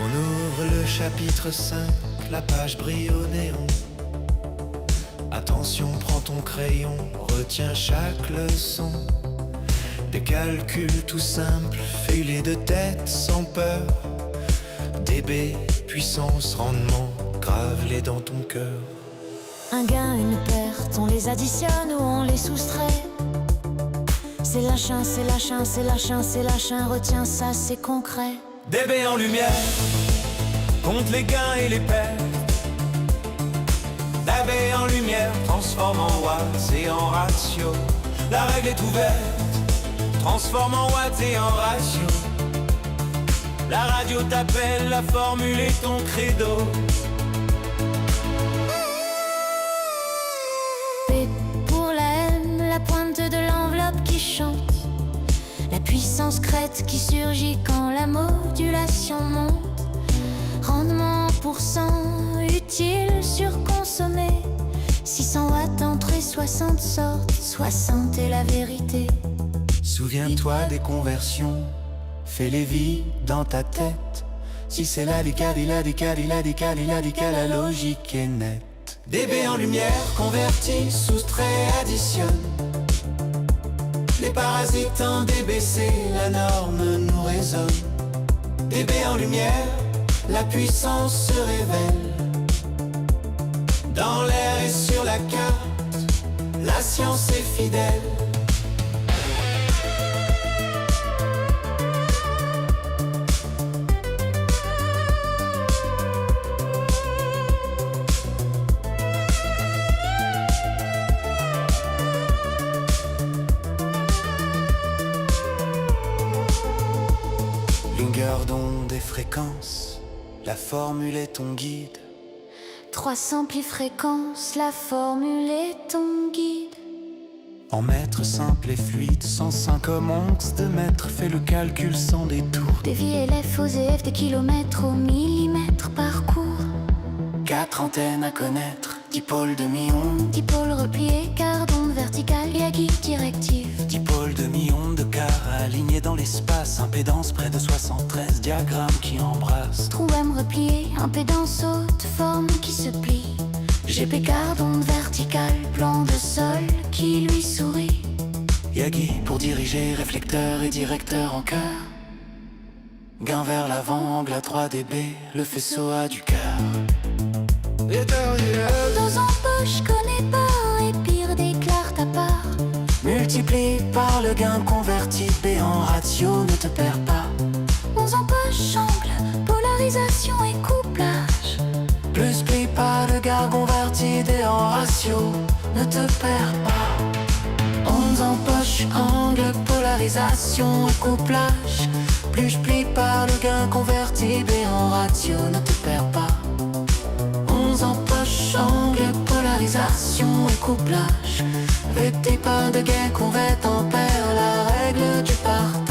On ouvre le chapitre 5, la page brille au néon. Attention, prends ton crayon, retiens chaque leçon. Des calculs tout simples, feuillés de tête sans peur. DB, puissance, rendement, grave-les dans ton cœur. Un gain, une perte, on les additionne ou on les soustrait. C'est l'achin, c'est l'achin, c'est l'achin, c'est l'achin, retiens ça, c'est concret. DB en lumière, compte les gains et les pertes. DB en lumière, transforme en watts et en ratio. La règle est ouverte, transforme en watts et en ratio. La radio t'appelle, la formule est ton credo. P pour la M, la pointe de l'enveloppe qui chante. La puissance crête qui surgit quand la modulation monte. Rendement en pourcent, utile, surconsommé. 600 watts, entrée 60 sortes, 60 est la vérité. Souviens-toi des conversions, fais-les vies dans ta tête. Si c'est la décale, la logique est nette. DB en lumière, converti, soustrait, additionne. Les parasites en DBC, la norme nous résonne. DB en lumière, la puissance se révèle. Dans l'air et sur la carte, la science est fidèle. Longueur d'onde et fréquence, la formule est ton guide. 300 plis fréquence, la formule est ton guide. En mètres simples et fluides, 105 comme once de mètre, fais le calcul sans détour. Dévier LF aux EF des kilomètres au millimètre parcours. 4 antennes à connaître, dipôle demi-onde. Dipôle replié, quart d'onde verticale, Yagi directive. Dipôle demi-onde de quart aligné dans l'espace. Impédance près de 73, diagramme qui embrasse. Trou M replié, impédance haute, forme qui se plie. GP quart d'onde verticale, plan de sol qui lui sourit. Yagi pour diriger, réflecteur et directeur en cœur. Gain vers l'avant, angle à 3 dB, le faisceau a du cœur. Dose en poche, connais pas, et pire déclare ta part. Multiplié par le gain converti, B en ratio, ne te perds pas. 11 en poche, angle, polarisation et couplage. Plus pli par le gain converti, D en ratio, ne te perds pas. 11 en poche, angle, polarisation et couplage. Plus pli par le gain converti, B en ratio, ne te perds pas. 11 en poche, angle, polarisation et couplage. Avec des pas de gain convert, tempère la règle du partage.